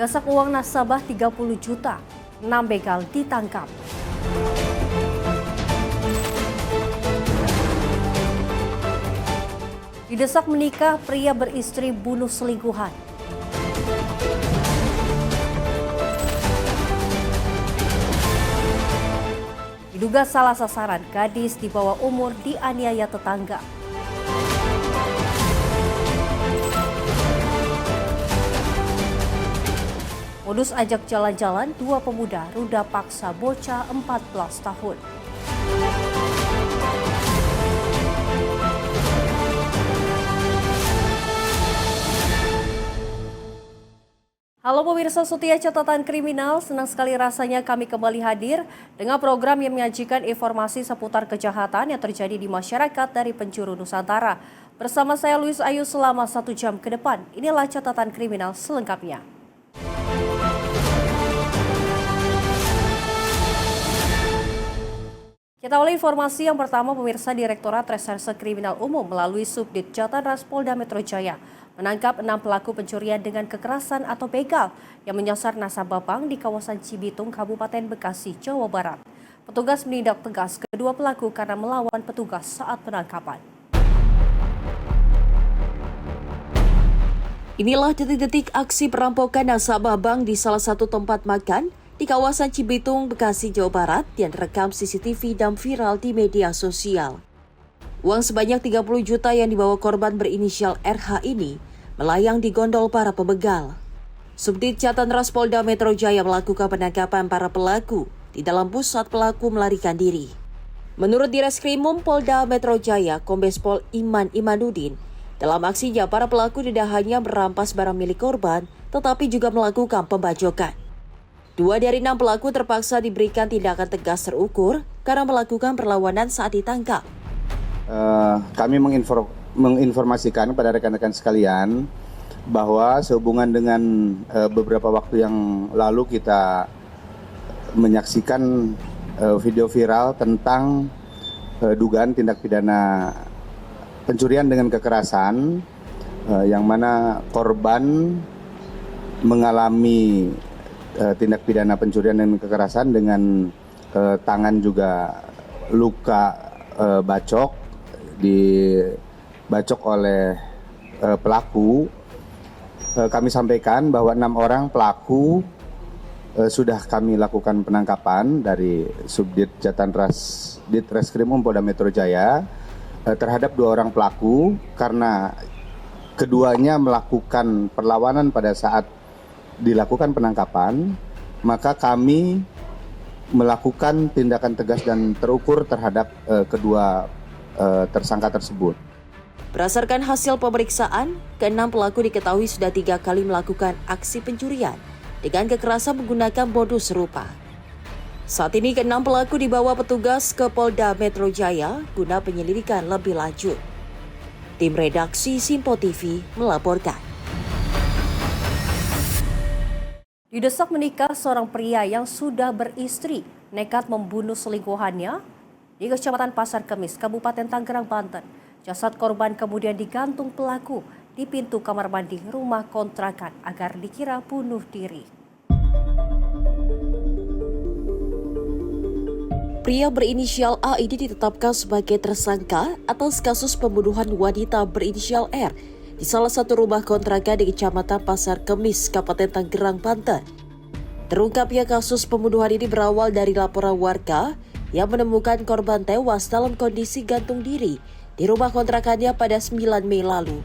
Gasak uang nasabah 30 juta, 6 begal ditangkap. Didesak menikah, pria beristri bunuh selingkuhan. Diduga salah sasaran, gadis di bawah umur dianiaya tetangga. Modus ajak jalan-jalan, dua pemuda ruda paksa bocah 14 tahun. Halo pemirsa Setia Catatan Kriminal, senang sekali rasanya kami kembali hadir dengan program yang menyajikan informasi seputar kejahatan yang terjadi di masyarakat dari penjuru Nusantara. Bersama saya Luis Ayu selama 1 jam ke depan, inilah Catatan Kriminal selengkapnya. Kita awali informasi yang pertama, pemirsa. Direktorat Reserse Kriminal Umum melalui Subdit Jatanras Polda Metro Jaya menangkap 6 pelaku pencurian dengan kekerasan atau begal yang menyasar nasabah bank di kawasan Cibitung, Kabupaten Bekasi, Jawa Barat. Petugas menindak tegas kedua pelaku karena melawan petugas saat penangkapan. Inilah detik-detik aksi perampokan nasabah bank di salah satu tempat makan di kawasan Cibitung, Bekasi, Jawa Barat yang direkam CCTV dan viral di media sosial. Uang sebanyak 30 juta yang dibawa korban berinisial RH ini melayang di gondol para pembegal. Subdit Jatanras Polda Metro Jaya melakukan penangkapan para pelaku di dalam bus saat pelaku melarikan diri. Menurut Direskrimum Polda Metro Jaya, Kombes Pol Iman Imanuddin, dalam aksinya para pelaku tidak hanya merampas barang milik korban, tetapi juga melakukan pembacokan. 2 dari 6 pelaku terpaksa diberikan tindakan tegas terukur karena melakukan perlawanan saat ditangkap. Kami menginformasikan kepada rekan-rekan sekalian bahwa sehubungan dengan beberapa waktu yang lalu kita menyaksikan video viral tentang dugaan tindak pidana pencurian dengan kekerasan yang mana korban mengalami tindak pidana pencurian dengan kekerasan dengan tangan juga luka bacok, dibacok oleh pelaku. Kami sampaikan bahwa 6 orang pelaku sudah kami lakukan penangkapan dari Subdit Jatanras Ditreskrimum Polda Metro Jaya terhadap 2 orang pelaku karena keduanya melakukan perlawanan pada saat dilakukan penangkapan, maka kami melakukan tindakan tegas dan terukur terhadap kedua tersangka tersebut. Berdasarkan hasil pemeriksaan, ke-6 pelaku diketahui sudah 3 kali melakukan aksi pencurian dengan kekerasan menggunakan modus serupa. Saat ini ke-6 pelaku dibawa petugas ke Polda Metro Jaya guna penyelidikan lebih lanjut. Tim redaksi Simpo TV melaporkan. Didesak menikah, seorang pria yang sudah beristri nekat membunuh selingkuhannya di Kecamatan Pasar Kemis, Kabupaten Tangerang, Banten. Jasad korban kemudian digantung pelaku di pintu kamar mandi rumah kontrakan agar dikira bunuh diri. Pria berinisial A ini ditetapkan sebagai tersangka atas kasus pembunuhan wanita berinisial R di salah satu rumah kontrakan di Kecamatan Pasar Kemis, Kabupaten Tangerang, Banten. Terungkapnya kasus pembunuhan ini berawal dari laporan warga yang menemukan korban tewas dalam kondisi gantung diri di rumah kontrakannya pada 9 Mei lalu.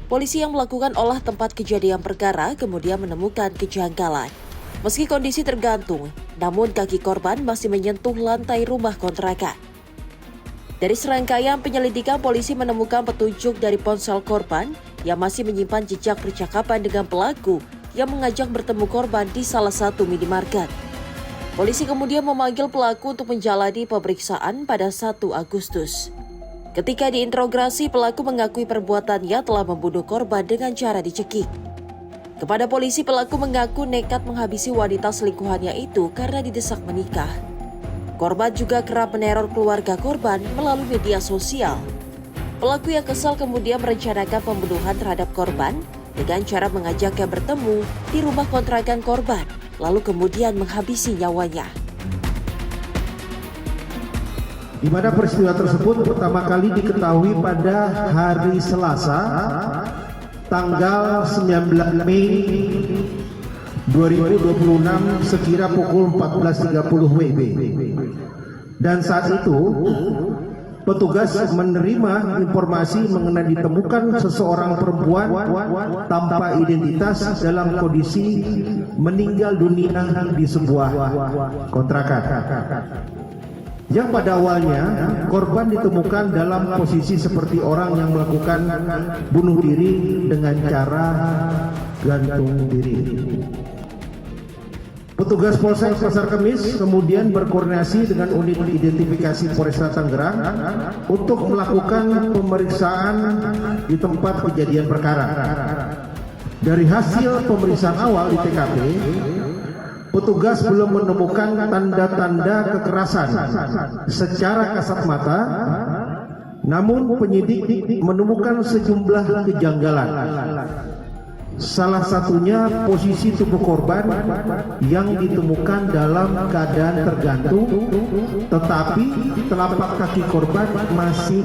Polisi yang melakukan olah tempat kejadian perkara kemudian menemukan kejanggalan. Meski kondisi tergantung, namun kaki korban masih menyentuh lantai rumah kontrakan. Dari serangkaian penyelidikan, polisi menemukan petunjuk dari ponsel korban yang masih menyimpan jejak percakapan dengan pelaku yang mengajak bertemu korban di salah satu minimarket. Polisi kemudian memanggil pelaku untuk menjalani pemeriksaan pada 1 Agustus. Ketika diinterogasi, pelaku mengakui perbuatannya telah membunuh korban dengan cara dicekik. Kepada polisi, pelaku mengaku nekat menghabisi wanita selingkuhannya itu karena didesak menikah. Korban juga kerap meneror keluarga korban melalui media sosial. Pelaku yang kesal kemudian merencanakan pembunuhan terhadap korban dengan cara mengajaknya bertemu di rumah kontrakan korban, lalu kemudian menghabisi nyawanya. Di mana peristiwa tersebut pertama kali diketahui pada hari Selasa, tanggal 19 Mei 2026 sekira pukul 14.30 WIB. Dan saat itu, petugas menerima informasi mengenai ditemukan seseorang perempuan tanpa identitas dalam kondisi meninggal dunia di sebuah kontrakan. Yang pada awalnya korban ditemukan dalam posisi seperti orang yang melakukan bunuh diri dengan cara gantung diri. Petugas Polsek Pasar Kemis kemudian berkoordinasi dengan unit identifikasi Polresta Tangerang untuk melakukan pemeriksaan di tempat kejadian perkara. Dari hasil pemeriksaan awal di TKP, petugas belum menemukan tanda-tanda kekerasan secara kasat mata, namun penyidik menemukan sejumlah kejanggalan. Salah satunya posisi tubuh korban yang ditemukan dalam keadaan tergantung, tetapi telapak kaki korban masih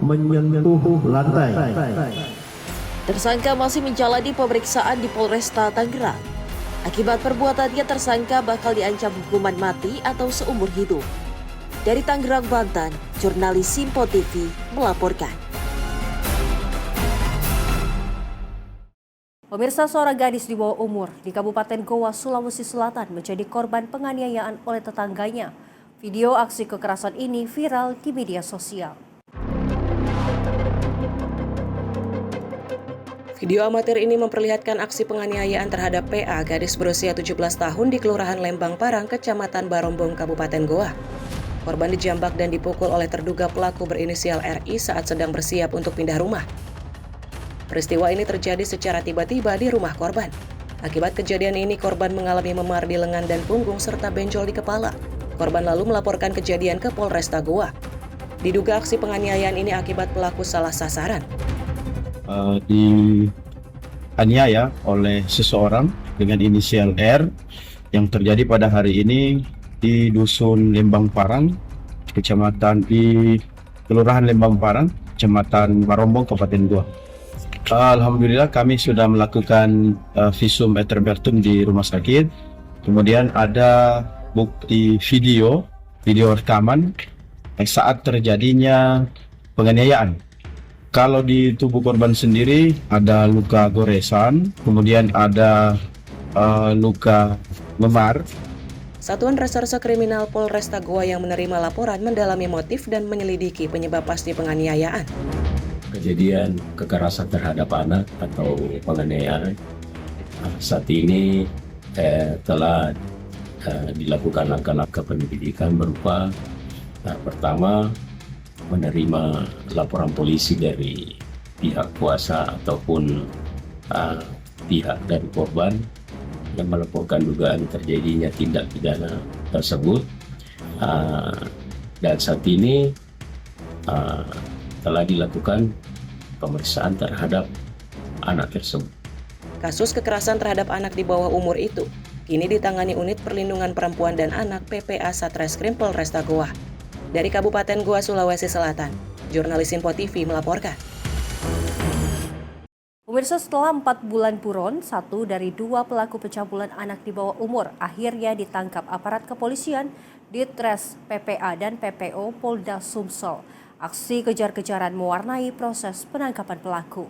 menyentuh lantai. Tersangka masih menjalani pemeriksaan di Polresta Tangerang. Akibat perbuatannya, tersangka bakal diancam hukuman mati atau seumur hidup. Dari Tangerang, Banten, jurnalis Simpo TV melaporkan. Pemirsa, seorang gadis di bawah umur di Kabupaten Goa, Sulawesi Selatan menjadi korban penganiayaan oleh tetangganya. Video aksi kekerasan ini viral di media sosial. Video amatir ini memperlihatkan aksi penganiayaan terhadap PA, gadis berusia 17 tahun di Kelurahan Lembang Parang, Kecamatan Barombong, Kabupaten Goa. Korban dijambak dan dipukul oleh terduga pelaku berinisial RI saat sedang bersiap untuk pindah rumah. Peristiwa ini terjadi secara tiba-tiba di rumah korban. Akibat kejadian ini, korban mengalami memar di lengan dan punggung serta benjol di kepala. Korban lalu melaporkan kejadian ke Polresta Goa. Diduga aksi penganiayaan ini akibat pelaku salah sasaran. Dianiaya oleh seseorang dengan inisial R yang terjadi pada hari ini di Dusun Lembang Parang, kecamatan di Kelurahan Lembang Parang, Kecamatan Barombong, Kabupaten Goa. Alhamdulillah kami sudah melakukan visum et repertum di rumah sakit. Kemudian ada bukti video rekaman saat terjadinya penganiayaan. Kalau di tubuh korban sendiri ada luka goresan, kemudian ada luka memar. Satuan Reserse Kriminal Polresta Goa yang menerima laporan mendalami motif dan menyelidiki penyebab pasti penganiayaan. Kejadian kekerasan terhadap anak atau penganiayaan saat ini telah dilakukan langkah-langkah penyelidikan berupa pertama, menerima laporan polisi dari pihak kuasa ataupun pihak dari korban yang melaporkan dugaan terjadinya tindak pidana tersebut, dan saat ini telah dilakukan pemeriksaan terhadap anak tersebut. Kasus kekerasan terhadap anak di bawah umur itu kini ditangani Unit Perlindungan Perempuan dan Anak PPA Satreskrim Polresta Goa. Dari Kabupaten Goa, Sulawesi Selatan, jurnalis Simpo TV melaporkan. Pemirsa, setelah 4 bulan buron, 1 dari 2 pelaku pencabulan anak di bawah umur akhirnya ditangkap aparat kepolisian di Ditres PPA dan PPO Polda Sumsel. Aksi kejar-kejaran mewarnai proses penangkapan pelaku.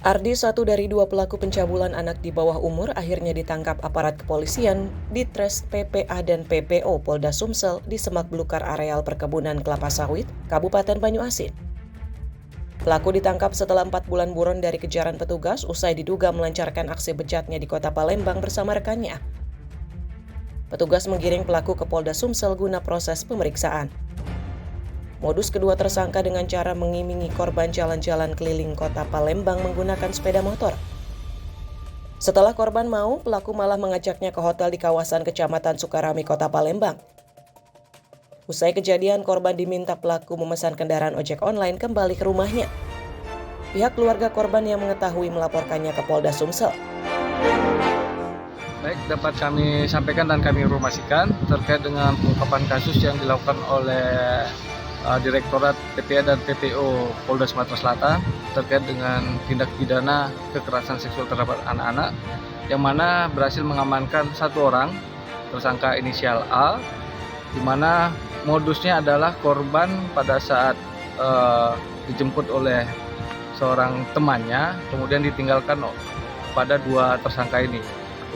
Ardi, 1 dari 2 pelaku pencabulan anak di bawah umur, akhirnya ditangkap aparat kepolisian di Ditres PPA dan PPO Polda Sumsel di Semak Belukar areal perkebunan kelapa sawit, Kabupaten Banyuasin. Pelaku ditangkap setelah 4 bulan buron dari kejaran petugas usai diduga melancarkan aksi bejatnya di Kota Palembang bersama rekannya. Petugas menggiring pelaku ke Polda Sumsel guna proses pemeriksaan. Modus kedua tersangka dengan cara mengimingi korban jalan-jalan keliling Kota Palembang menggunakan sepeda motor. Setelah korban mau, pelaku malah mengajaknya ke hotel di kawasan Kecamatan Sukarami, Kota Palembang. Usai kejadian, korban diminta pelaku memesan kendaraan ojek online kembali ke rumahnya. Pihak keluarga korban yang mengetahui melaporkannya ke Polda Sumsel. Baik, dapat kami sampaikan dan kami informasikan terkait dengan pengungkapan kasus yang dilakukan oleh Direktorat PPA dan PPO Polda Sumatera Selatan terkait dengan tindak pidana kekerasan seksual terhadap anak-anak, yang mana berhasil mengamankan 1 orang tersangka inisial A, di mana modusnya adalah korban pada saat dijemput oleh seorang temannya, kemudian ditinggalkan pada 2 tersangka ini.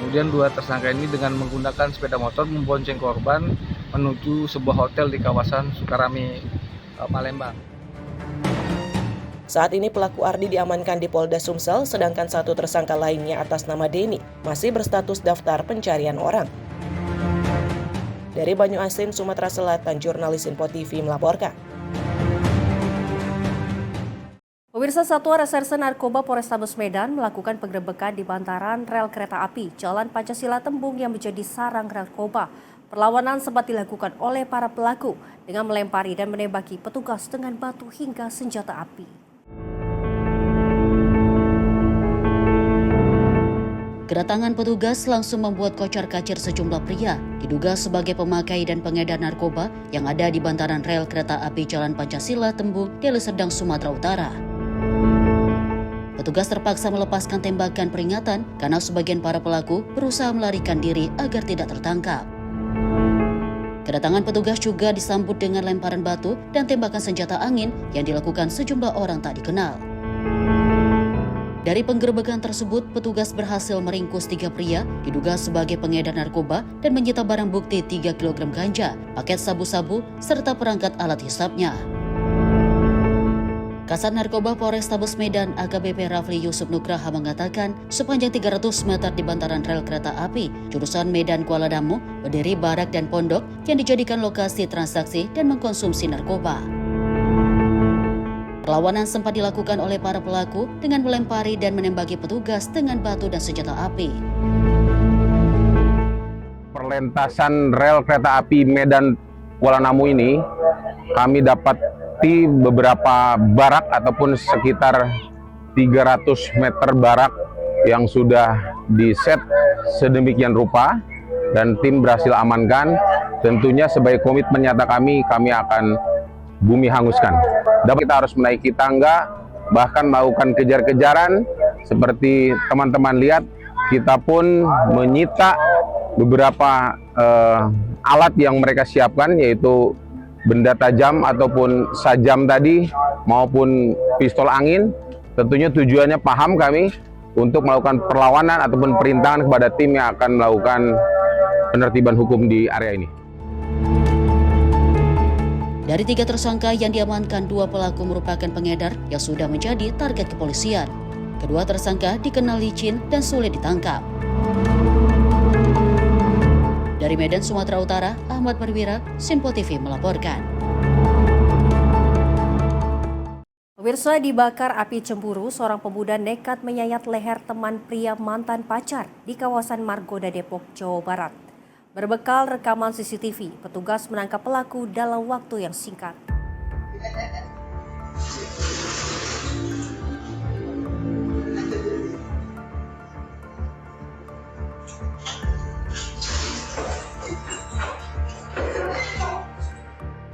Kemudian 2 tersangka ini dengan menggunakan sepeda motor membonceng korban menuju sebuah hotel di kawasan Sukarami, Palembang. Saat ini pelaku Ardi diamankan di Polda Sumsel, sedangkan 1 tersangka lainnya atas nama Denny masih berstatus daftar pencarian orang. Dari Banyuasin, Sumatera Selatan, jurnalis Info TV melaporkan. Pemirsa, Satuan Reserse Narkoba Polrestabes Medan melakukan penggerebekan di bantaran rel kereta api Jalan Pancasila Tembung yang menjadi sarang narkoba. Perlawanan sempat dilakukan oleh para pelaku dengan melempari dan menembaki petugas dengan batu hingga senjata api. Kedatangan petugas langsung membuat kocar-kacir sejumlah pria diduga sebagai pemakai dan pengedar narkoba yang ada di bantaran rel kereta api Jalan Pancasila Tembung, Deli Serdang, Sumatera Utara. Petugas terpaksa melepaskan tembakan peringatan karena sebagian para pelaku berusaha melarikan diri agar tidak tertangkap. Kedatangan petugas juga disambut dengan lemparan batu dan tembakan senjata angin yang dilakukan sejumlah orang tak dikenal. Dari penggerebekan tersebut, petugas berhasil meringkus 3 pria diduga sebagai pengedar narkoba dan menyita barang bukti 3 kg ganja, paket sabu-sabu, serta perangkat alat hisapnya. Kasat Narkoba Polrestabes Medan AKBP Rafli Yusuf Nugraha mengatakan sepanjang 300 meter di bantaran rel kereta api jurusan Medan Kuala Damu berdiri barak dan pondok yang dijadikan lokasi transaksi dan mengkonsumsi narkoba. Perlawanan sempat dilakukan oleh para pelaku dengan melempari dan menembaki petugas dengan batu dan senjata api. Perlintasan rel kereta api Medan Kuala Namu ini kami dapat di beberapa barak ataupun sekitar 300 meter barak yang sudah diset sedemikian rupa dan tim berhasil amankan. Tentunya sebagai komitmen nyata kami akan bumi hanguskan. Dapat kita harus menaiki tangga, bahkan melakukan kejar-kejaran. Seperti teman-teman lihat, kita pun menyita beberapa alat yang mereka siapkan, yaitu benda tajam ataupun sajam tadi maupun pistol angin. Tentunya tujuannya paham kami untuk melakukan perlawanan ataupun perintangan kepada tim yang akan melakukan penertiban hukum di area ini. Dari 3 tersangka yang diamankan, 2 pelaku merupakan pengedar yang sudah menjadi target kepolisian. Kedua tersangka dikenal licin dan sulit ditangkap. Dari Medan, Sumatera Utara, Ahmad Perwira, Simpo TV melaporkan. Pemirsa, dibakar api cemburu, seorang pemuda nekat menyayat leher teman pria mantan pacar di kawasan Margonda, Depok, Jawa Barat. Berbekal rekaman CCTV, petugas menangkap pelaku dalam waktu yang singkat.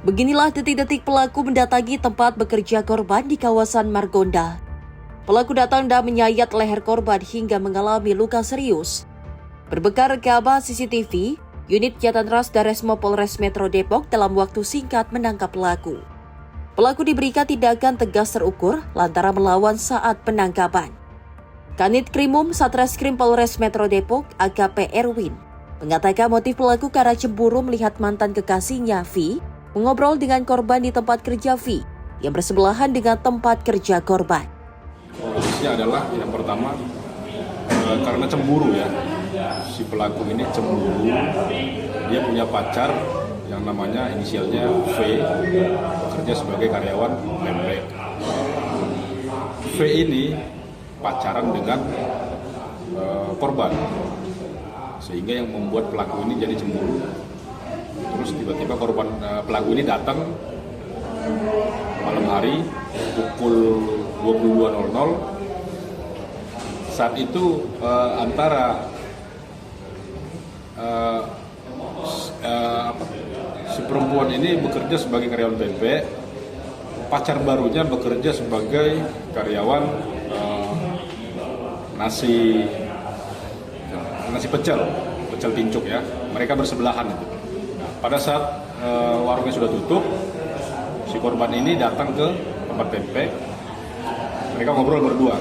Beginilah detik-detik pelaku mendatangi tempat bekerja korban di kawasan Margonda. Pelaku datang dan menyayat leher korban hingga mengalami luka serius. Berbekal rekaman CCTV, unit Jatanras Daresmo Polres Metro Depok dalam waktu singkat menangkap pelaku. Pelaku diberikan tindakan tegas terukur lantaran melawan saat penangkapan. Kanit Krimum Satreskrim Polres Metro Depok AKP Erwin mengatakan motif pelaku karena cemburu melihat mantan kekasihnya V mengobrol dengan korban di tempat kerja V yang bersebelahan dengan tempat kerja korban. Modusnya adalah yang pertama karena cemburu ya. Si pelaku ini cemburu, dia punya pacar yang namanya inisialnya V, bekerja sebagai karyawan Pemprek. V ini pacaran dengan korban, sehingga yang membuat pelaku ini jadi cemburu. Terus tiba-tiba pelaku ini datang malam hari pukul 22.00. Saat itu antara si perempuan ini bekerja sebagai karyawan PP, pacar barunya bekerja sebagai karyawan nasi pecel pincuk ya. Mereka bersebelahan itu. Pada saat warungnya sudah tutup, si korban ini datang ke tempat PP. Mereka ngobrol berdua.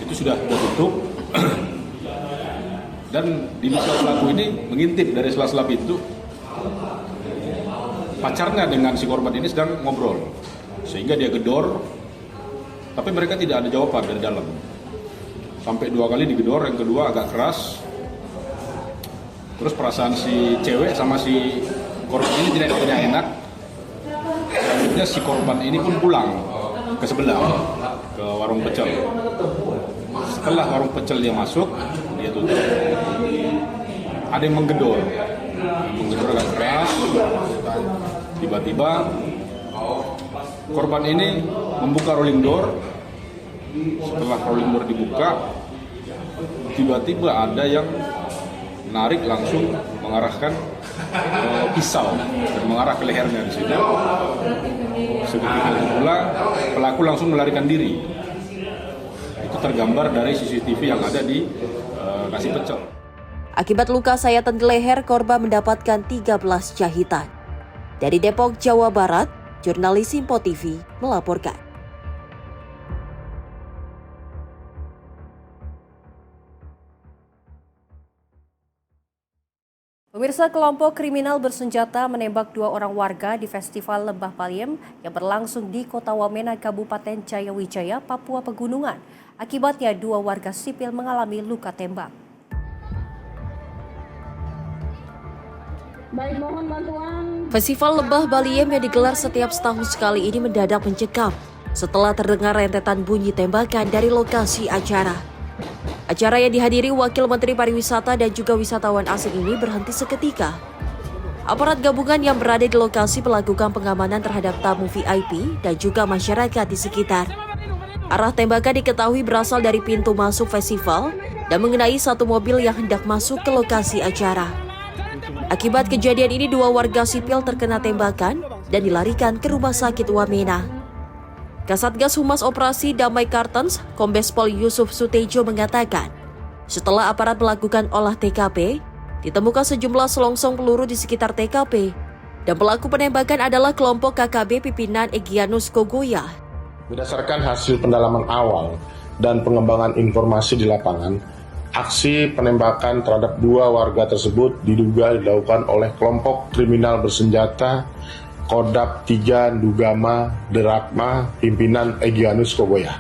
Itu sudah tutup. Dan diduga pelaku ini mengintip dari sela-sela pintu. Pacarnya dengan si korban ini sedang ngobrol, sehingga dia gedor, tapi mereka tidak ada jawaban dari dalam. Sampai 2 kali digedor, yang kedua agak keras. Terus perasaan si cewek sama si korban ini tidak enak. Selanjutnya si korban ini pun pulang ke sebelah, ke warung pecel. Setelah warung pecel dia masuk, dia tutup. Ada yang menggedor agak keras. Tiba-tiba korban ini membuka rolling door. Setelah rolling door dibuka, tiba-tiba ada yang menarik langsung mengarahkan pisau dan mengarah ke lehernya di situ. Seketika itu pula pelaku langsung melarikan diri. Itu tergambar dari CCTV yang ada di nasi pecel. Akibat luka sayatan di leher, korban mendapatkan 13 jahitan. Dari Depok, Jawa Barat, jurnalis Simpo TV melaporkan. Pemirsa, kelompok kriminal bersenjata menembak 2 orang warga di Festival Lembah Baliem yang berlangsung di Kota Wamena, Kabupaten Jayawijaya, Papua Pegunungan. Akibatnya 2 warga sipil mengalami luka tembak. Festival Lembah Baliem yang digelar setiap setahun sekali ini mendadak mencekam setelah terdengar rentetan bunyi tembakan dari lokasi acara. Acara yang dihadiri Wakil Menteri Pariwisata dan juga wisatawan asing ini berhenti seketika. Aparat gabungan yang berada di lokasi melakukan pengamanan terhadap tamu VIP dan juga masyarakat di sekitar. Arah tembakan diketahui berasal dari pintu masuk festival dan mengenai satu mobil yang hendak masuk ke lokasi acara. Akibat kejadian ini 2 warga sipil terkena tembakan dan dilarikan ke Rumah Sakit Wamena. Kasatgas Humas Operasi Damai Kartens, Kombes Pol Yusuf Sutejo mengatakan, setelah aparat melakukan olah TKP, ditemukan sejumlah selongsong peluru di sekitar TKP dan pelaku penembakan adalah kelompok KKB pimpinan Egyanus Kogoya. Berdasarkan hasil pendalaman awal dan pengembangan informasi di lapangan, aksi penembakan terhadap 2 warga tersebut diduga dilakukan oleh kelompok kriminal bersenjata Kodap 3 Dugama Derakma pimpinan Egyanus Kogoya.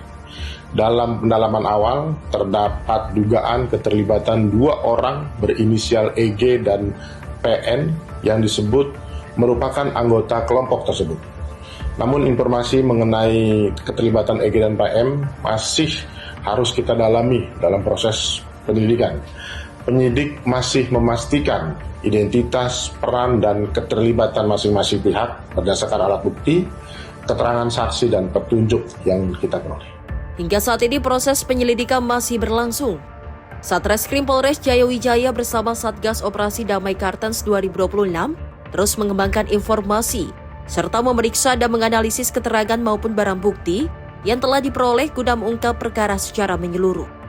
Dalam pendalaman awal terdapat dugaan keterlibatan 2 orang berinisial EG dan PN yang disebut merupakan anggota kelompok tersebut. Namun informasi mengenai keterlibatan EG dan PM masih harus kita dalami dalam proses penyelidikan. Penyidik masih memastikan identitas, peran, dan keterlibatan masing-masing pihak berdasarkan alat bukti, keterangan saksi, dan petunjuk yang kita peroleh. Hingga saat ini proses penyelidikan masih berlangsung. Satreskrim Polres Jayawijaya bersama Satgas Operasi Damai Kartens 2026 terus mengembangkan informasi serta memeriksa dan menganalisis keterangan maupun barang bukti yang telah diperoleh guna mengungkap perkara secara menyeluruh.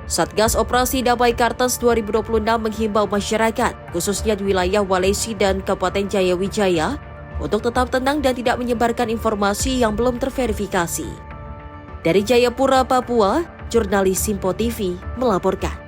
Satgas Operasi Damai Kartens 2026 menghimbau masyarakat, khususnya di wilayah Walesi dan Kabupaten Jayawijaya, untuk tetap tenang dan tidak menyebarkan informasi yang belum terverifikasi. Dari Jayapura, Papua, jurnalis Simpo TV melaporkan.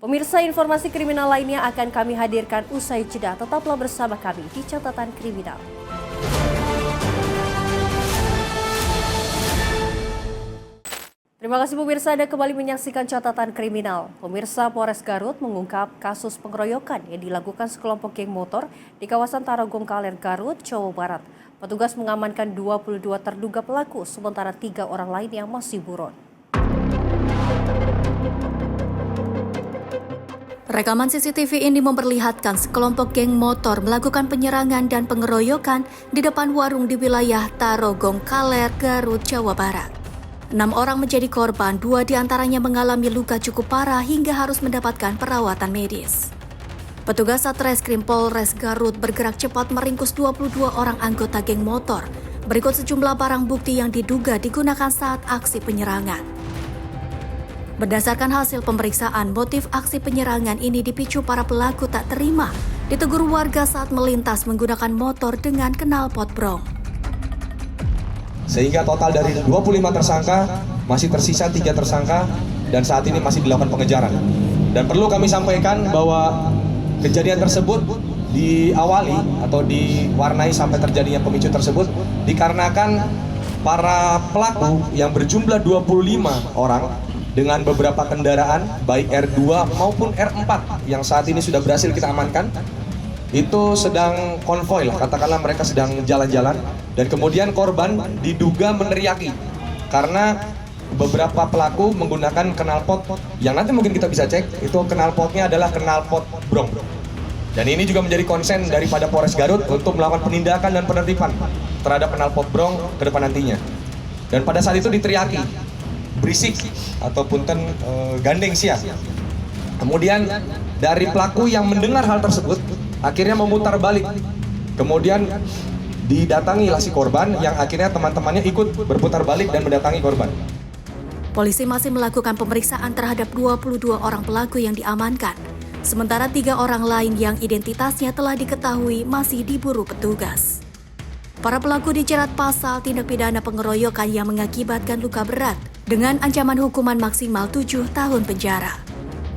Pemirsa, informasi kriminal lainnya akan kami hadirkan usai jeda. Tetaplah bersama kami di Catatan Kriminal. Terima kasih pemirsa, Anda kembali menyaksikan Catatan Kriminal. Pemirsa, Polres Garut mengungkap kasus pengeroyokan yang dilakukan sekelompok geng motor di kawasan Tarogong Kaler, Garut, Jawa Barat. Petugas mengamankan 22 terduga pelaku, sementara 3 orang lain yang masih buron. Rekaman CCTV ini memperlihatkan sekelompok geng motor melakukan penyerangan dan pengeroyokan di depan warung di wilayah Tarogong Kaler, Garut, Jawa Barat. 6 orang menjadi korban, 2 diantaranya mengalami luka cukup parah hingga harus mendapatkan perawatan medis. Petugas Satreskrim Polres Garut bergerak cepat meringkus 22 orang anggota geng motor. Berikut sejumlah barang bukti yang diduga digunakan saat aksi penyerangan. Berdasarkan hasil pemeriksaan, motif aksi penyerangan ini dipicu para pelaku tak terima ditegur warga saat melintas menggunakan motor dengan knalpot brong. Sehingga total dari 25 tersangka masih tersisa 3 tersangka dan saat ini masih dilakukan pengejaran. Dan perlu kami sampaikan bahwa kejadian tersebut diawali atau diwarnai sampai terjadinya pemicu tersebut dikarenakan para pelaku yang berjumlah 25 orang dengan beberapa kendaraan baik R2 maupun R4 yang saat ini sudah berhasil kita amankan itu sedang konvoy lah, katakanlah mereka sedang jalan-jalan dan kemudian korban diduga meneriaki karena beberapa pelaku menggunakan knalpot yang nanti mungkin kita bisa cek itu knalpotnya adalah knalpot brong. Dan ini juga menjadi konsen daripada Polres Garut untuk melakukan penindakan dan penertiban terhadap knalpot brong ke depan nantinya. Dan pada saat itu diteriaki berisik ataupun gandeng sia. Kemudian dari pelaku yang mendengar hal tersebut akhirnya memutar balik. Kemudian didatangilah si korban yang akhirnya teman-temannya ikut berputar balik dan mendatangi korban. Polisi masih melakukan pemeriksaan terhadap 22 orang pelaku yang diamankan. Sementara 3 orang lain yang identitasnya telah diketahui masih diburu petugas. Para pelaku dijerat pasal tindak pidana pengeroyokan yang mengakibatkan luka berat dengan ancaman hukuman maksimal 7 tahun penjara.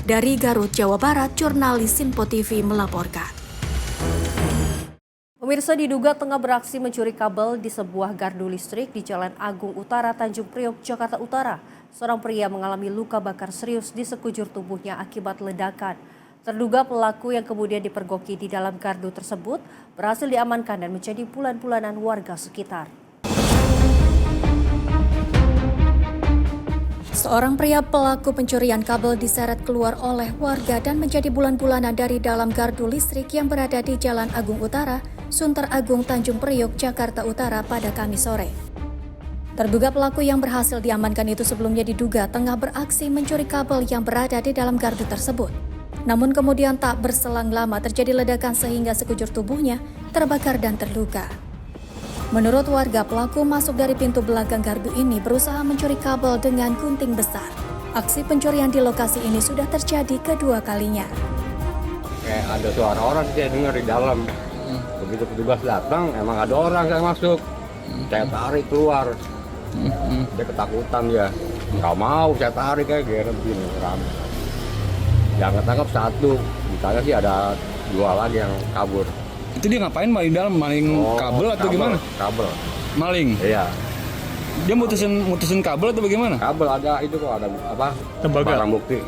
Dari Garut, Jawa Barat, jurnalis Sinpo TV melaporkan. Pemirsa, diduga tengah beraksi mencuri kabel di sebuah gardu listrik di Jalan Agung Utara, Tanjung Priok, Jakarta Utara. Seorang pria mengalami luka bakar serius di sekujur tubuhnya akibat ledakan. Terduga pelaku yang kemudian dipergoki di dalam gardu tersebut berhasil diamankan dan menjadi bulan-bulanan warga sekitar. Seorang pria pelaku pencurian kabel diseret keluar oleh warga dan menjadi bulan-bulanan dari dalam gardu listrik yang berada di Jalan Agung Utara, Sunter Agung, Tanjung Priok, Jakarta Utara pada Kamis sore. Terduga pelaku yang berhasil diamankan itu sebelumnya diduga tengah beraksi mencuri kabel yang berada di dalam gardu tersebut. Namun kemudian tak berselang lama terjadi ledakan sehingga sekujur tubuhnya terbakar dan terluka. Menurut warga, pelaku masuk dari pintu belakang gardu ini berusaha mencuri kabel dengan gunting besar. Aksi pencurian di lokasi ini sudah terjadi kedua kalinya. Kayak ada suara orang saya dengar di dalam. Begitu petugas datang, emang ada orang yang masuk. Saya tarik keluar. Dia ketakutan dia. Nggak mau saya tarik kayak geret begini. Yang ketangkap 1, ditanya sih ada 2 lagi yang kabur. Itu dia ngapain maling dalam? Maling kabel atau gimana? Kabel. Maling? Iya. Dia mutusin kabel atau bagaimana? Kabel ada itu kok, ada apa? Tembaga. Barang bukti.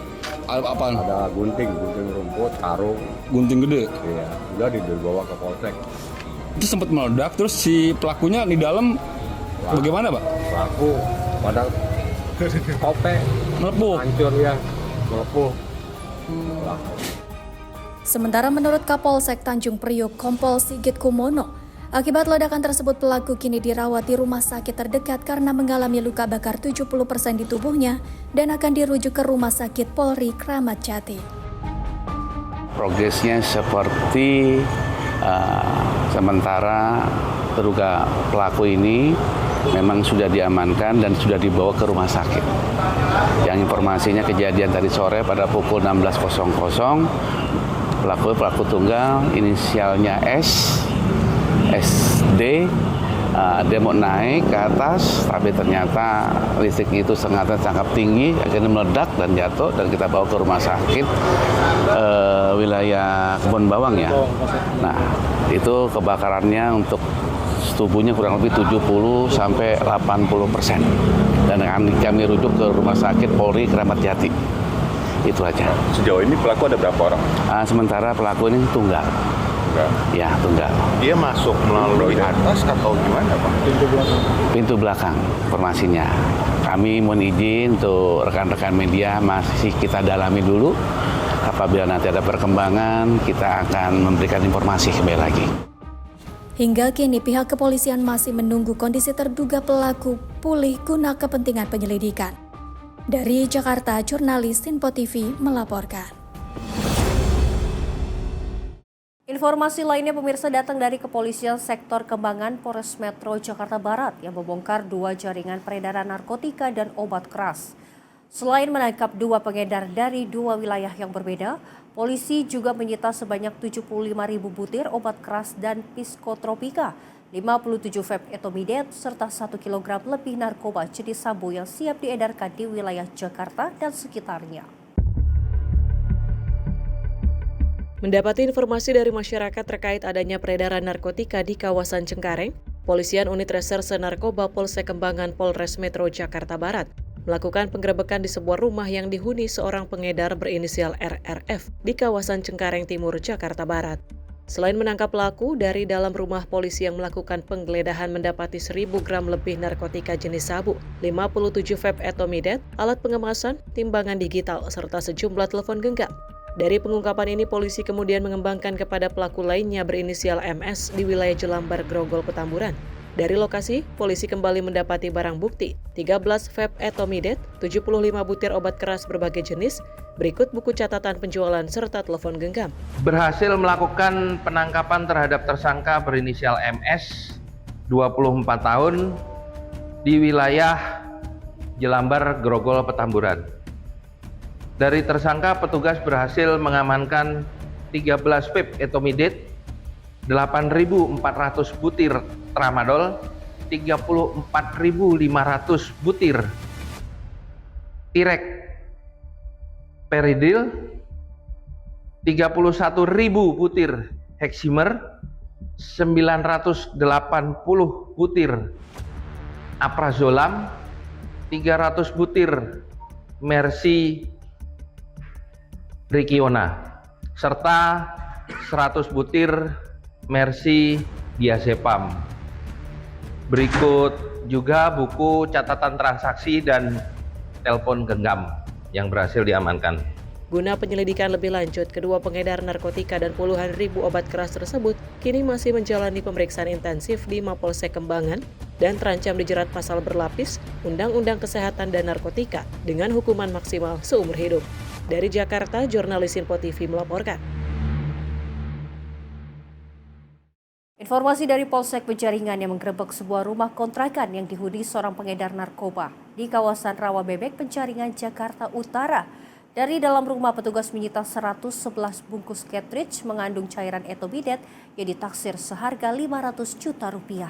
Apaan? Ada gunting rumput, karung. Gunting gede? Iya. Udah dibawa ke polsek. Itu sempat meledak, terus si pelakunya di dalam bagaimana, Pak? Pelaku pada kope. Melepuh? Hancur ya, melepuh. Sementara menurut Kapolsek Tanjung Priok Kompol Sigit Kumono, akibat ledakan tersebut pelaku kini dirawat di rumah sakit terdekat karena mengalami luka bakar 70% di tubuhnya dan akan dirujuk ke Rumah Sakit Polri Kramat Jati. Progresnya seperti sementara terduga pelaku ini memang sudah diamankan dan sudah dibawa ke rumah sakit. Yang informasinya kejadian tadi sore pada pukul 16.00, pelaku tunggal inisialnya SD, dia mau naik ke atas, tapi ternyata listrik itu sangat tinggi, akhirnya meledak dan jatuh, dan kita bawa ke rumah sakit wilayah Kebon Bawang ya. Nah, itu kebakarannya untuk tubuhnya kurang lebih 70-80%. dan kami rujuk ke Rumah Sakit Polri Kramat Jati. Itu aja. Sejauh ini pelaku ada berapa orang? Sementara pelaku ini tunggal. Ya, tunggal. Dia masuk melalui atas atau gimana, Pak? Pintu belakang informasinya. Kami mohon izin untuk rekan-rekan media masih kita dalami dulu. Apabila nanti ada perkembangan, kita akan memberikan informasi kembali lagi. Hingga kini pihak kepolisian masih menunggu kondisi terduga pelaku pulih guna kepentingan penyelidikan. Dari Jakarta, jurnalis Sinpo TV melaporkan. Informasi lainnya pemirsa datang dari Kepolisian Sektor Kembangan Polres Metro Jakarta Barat yang membongkar 2 jaringan peredaran narkotika dan obat keras. Selain menangkap 2 pengedar dari 2 wilayah yang berbeda, polisi juga menyita sebanyak 75.000 butir obat keras dan psikotropika, 57 vape etomidate, serta 1 kg lebih narkoba jenis sabu yang siap diedarkan di wilayah Jakarta dan sekitarnya. Mendapati informasi dari masyarakat terkait adanya peredaran narkotika di kawasan Cengkareng, Polisian Unit Reserse Narkoba Polsek Kembangan Polres Metro Jakarta Barat melakukan penggerebekan di sebuah rumah yang dihuni seorang pengedar berinisial RRF di kawasan Cengkareng Timur, Jakarta Barat. Selain menangkap pelaku, dari dalam rumah polisi yang melakukan penggeledahan mendapati 1.000 gram lebih narkotika jenis sabu, 57 vape etomidate, alat pengemasan, timbangan digital, serta sejumlah telepon genggam. Dari pengungkapan ini, polisi kemudian mengembangkan kepada pelaku lainnya berinisial MS di wilayah Jelambar, Grogol, Petamburan. Dari lokasi, polisi kembali mendapati barang bukti, 13 vape etomidate, 75 butir obat keras berbagai jenis, berikut buku catatan penjualan serta telepon genggam. Berhasil melakukan penangkapan terhadap tersangka berinisial MS, 24 tahun, di wilayah Jelambar, Grogol, Petamburan. Dari tersangka, petugas berhasil mengamankan 13 vape etomidate, 8.400 butir tramadol, 34.500 butir tirek peridil, 31.000 butir heximer, 980 butir aprazolam, 300 butir mercy Rikiona, serta 100 butir mercy diazepam. Berikut juga buku catatan transaksi dan telepon genggam yang berhasil diamankan. Guna penyelidikan lebih lanjut, kedua pengedar narkotika dan puluhan ribu obat keras tersebut kini masih menjalani pemeriksaan intensif di Mapolsek Kembangan dan terancam dijerat pasal berlapis Undang-Undang Kesehatan dan Narkotika dengan hukuman maksimal seumur hidup. Dari Jakarta, jurnalis Sinpo TV melaporkan. Informasi dari Polsek Penjaringan yang menggerebek sebuah rumah kontrakan yang dihuni seorang pengedar narkoba di kawasan Rawabebek, Penjaringan, Jakarta Utara. Dari dalam rumah, petugas menyita 111 bungkus cartridge mengandung cairan etomidate yang ditaksir seharga 500 juta rupiah.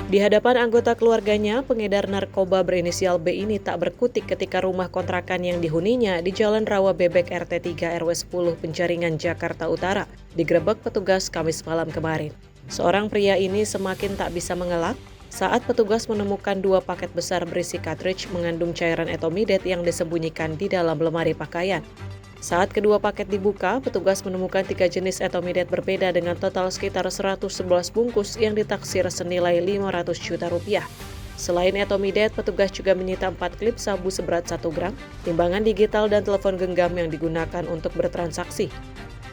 Di hadapan anggota keluarganya, pengedar narkoba berinisial B ini tak berkutik ketika rumah kontrakan yang dihuninya di Jalan Rawabebek RT 3 RW 10 Penjaringan, Jakarta Utara digerebek petugas Kamis malam kemarin. Seorang pria ini semakin tak bisa mengelak saat petugas menemukan 2 paket besar berisi cartridge mengandung cairan etomidate yang disembunyikan di dalam lemari pakaian. Saat kedua paket dibuka, petugas menemukan 3 jenis etomidate berbeda dengan total sekitar 111 bungkus yang ditaksir senilai 500 juta rupiah. Selain etomidate, petugas juga menyita 4 klip sabu seberat 1 gram, timbangan digital dan telepon genggam yang digunakan untuk bertransaksi.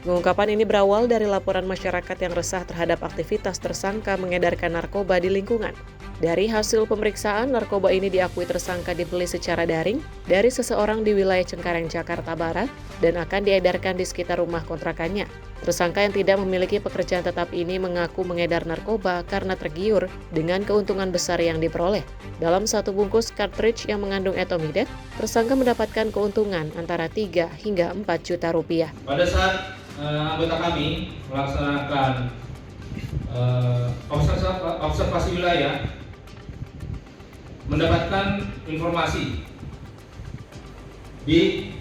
Pengungkapan ini berawal dari laporan masyarakat yang resah terhadap aktivitas tersangka mengedarkan narkoba di lingkungan. Dari hasil pemeriksaan, narkoba ini diakui tersangka dibeli secara daring dari seseorang di wilayah Cengkareng, Jakarta Barat dan akan diedarkan di sekitar rumah kontrakannya. Tersangka yang tidak memiliki pekerjaan tetap ini mengaku mengedar narkoba karena tergiur dengan keuntungan besar yang diperoleh. Dalam 1 bungkus cartridge yang mengandung etomidate, tersangka mendapatkan keuntungan antara 3 hingga 4 juta rupiah. Pada saat anggota kami melaksanakan observasi wilayah, mendapatkan informasi di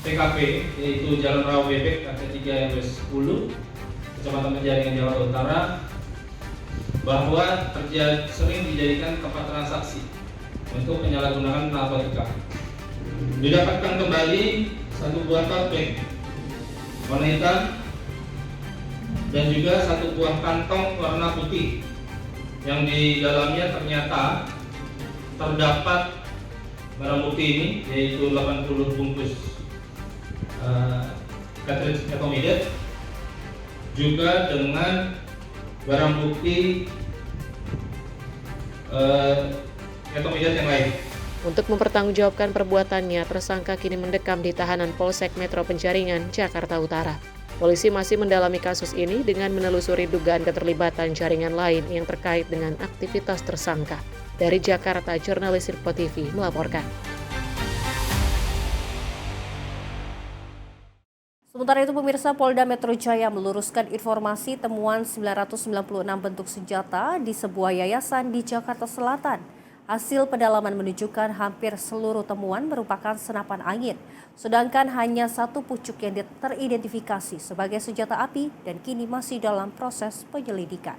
TKP, yaitu Jalan Rawabebek RT 3 RW 10 Kecamatan Penjaringan, Jakarta Utara, bahwa sering dijadikan tempat transaksi untuk penyalahgunaan narkotika. Didapatkan kembali 1 buah topeng warna hitam dan juga 1 buah kantong warna putih yang di dalamnya ternyata terdapat barang bukti ini, yaitu 80 bungkus cartridge intermediate juga dengan barang bukti intermediate yang lain. Untuk mempertanggungjawabkan perbuatannya, tersangka kini mendekam di tahanan Polsek Metro Penjaringan, Jakarta Utara. Polisi masih mendalami kasus ini dengan menelusuri dugaan keterlibatan jaringan lain yang terkait dengan aktivitas tersangka. Dari Jakarta, jurnalis Sirpo TV melaporkan. Sementara itu, pemirsa, Polda Metro Jaya meluruskan informasi temuan 996 bentuk senjata di sebuah yayasan di Jakarta Selatan. Hasil pendalaman menunjukkan hampir seluruh temuan merupakan senapan angin, sedangkan hanya 1 pucuk yang teridentifikasi sebagai senjata api dan kini masih dalam proses penyelidikan.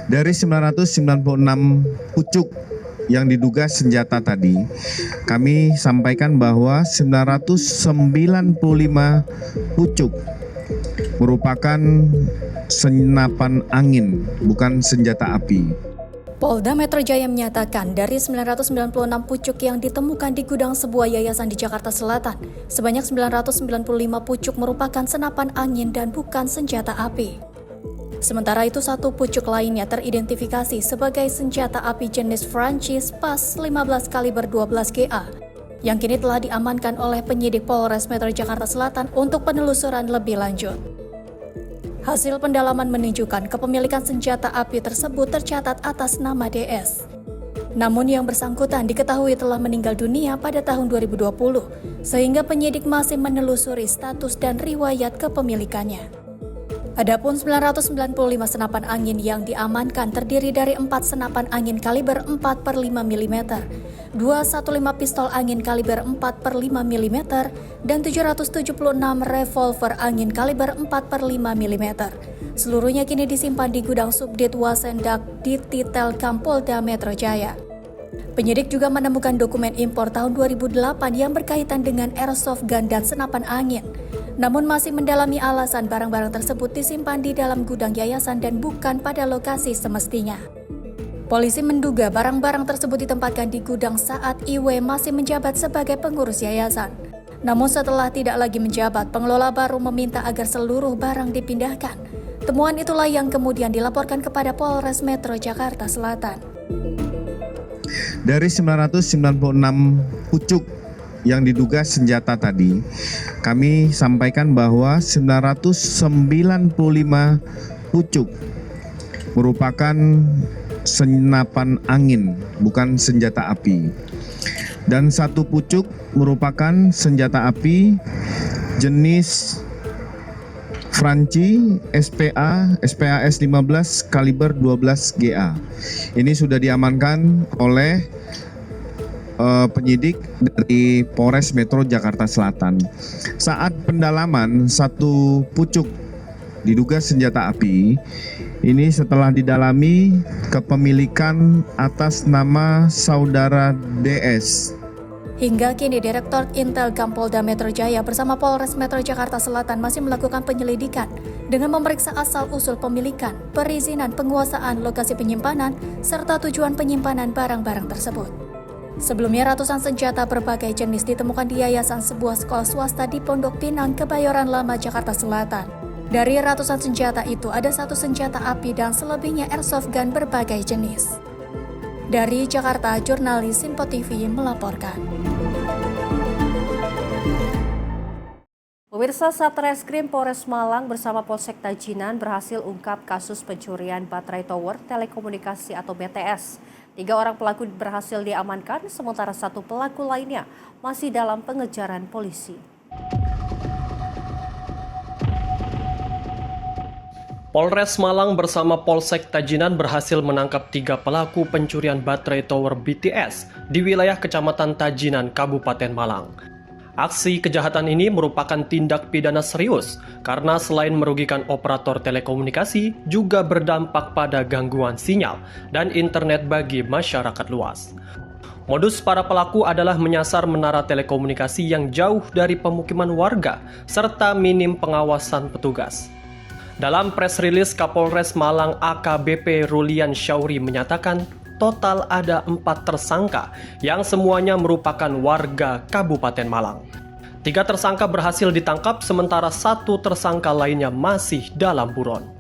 Dari 996 pucuk yang diduga senjata tadi, kami sampaikan bahwa 995 pucuk merupakan senapan angin, bukan senjata api. Polda Metro Jaya menyatakan dari 996 pucuk yang ditemukan di gudang sebuah yayasan di Jakarta Selatan, sebanyak 995 pucuk merupakan senapan angin dan bukan senjata api. Sementara itu, 1 pucuk lainnya teridentifikasi sebagai senjata api jenis Francis Pas 15 kaliber 12 GA yang kini telah diamankan oleh penyidik Polres Metro Jakarta Selatan untuk penelusuran lebih lanjut. Hasil pendalaman menunjukkan kepemilikan senjata api tersebut tercatat atas nama DS. Namun yang bersangkutan diketahui telah meninggal dunia pada tahun 2020, sehingga penyidik masih menelusuri status dan riwayat kepemilikannya. Adapun 995 senapan angin yang diamankan terdiri dari 4 senapan angin kaliber 4/5 mm, 215 pistol angin kaliber 4/5 mm, dan 776 revolver angin kaliber 4/5 mm. Seluruhnya kini disimpan di gudang Subdit Wasendak di Telkom Polda Metro Jaya. Penyidik juga menemukan dokumen impor tahun 2008 yang berkaitan dengan airsoft gun dan senapan angin. Namun masih mendalami alasan barang-barang tersebut disimpan di dalam gudang yayasan dan bukan pada lokasi semestinya. Polisi menduga barang-barang tersebut ditempatkan di gudang saat IW masih menjabat sebagai pengurus yayasan. Namun setelah tidak lagi menjabat, pengelola baru meminta agar seluruh barang dipindahkan. Temuan itulah yang kemudian dilaporkan kepada Polres Metro Jakarta Selatan. Dari 996 pucuk yang diduga senjata tadi, kami sampaikan bahwa 995 pucuk merupakan senapan angin, bukan senjata api. Dan 1 pucuk merupakan senjata api jenis Franci SPAS 15 kaliber 12 GA. Ini sudah diamankan oleh penyidik dari Polres Metro Jakarta Selatan. Saat pendalaman 1 pucuk diduga senjata api, ini setelah didalami kepemilikan atas nama saudara DS. Hingga kini Direktorat Intel Polda Metro Jaya bersama Polres Metro Jakarta Selatan masih melakukan penyelidikan dengan memeriksa asal-usul pemilikan, perizinan, penguasaan, lokasi penyimpanan, serta tujuan penyimpanan barang-barang tersebut. Sebelumnya ratusan senjata berbagai jenis ditemukan di yayasan sebuah sekolah swasta di Pondok Pinang, Kebayoran Lama, Jakarta Selatan. Dari ratusan senjata itu ada 1 senjata api dan selebihnya airsoft gun berbagai jenis. Dari Jakarta, jurnalis Sirpo TV melaporkan. Pemirsa, Satreskrim Polres Malang bersama Polsek Tajinan berhasil ungkap kasus pencurian baterai tower telekomunikasi atau BTS. 3 orang pelaku berhasil diamankan, sementara 1 pelaku lainnya masih dalam pengejaran polisi. Polres Malang bersama Polsek Tajinan berhasil menangkap 3 pelaku pencurian baterai tower BTS di wilayah Kecamatan Tajinan, Kabupaten Malang. Aksi kejahatan ini merupakan tindak pidana serius karena selain merugikan operator telekomunikasi, juga berdampak pada gangguan sinyal dan internet bagi masyarakat luas. Modus para pelaku adalah menyasar menara telekomunikasi yang jauh dari pemukiman warga serta minim pengawasan petugas. Dalam press release Kapolres Malang AKBP Rulian Syauri menyatakan total ada 4 tersangka yang semuanya merupakan warga Kabupaten Malang. 3 tersangka berhasil ditangkap sementara 1 tersangka lainnya masih dalam buron.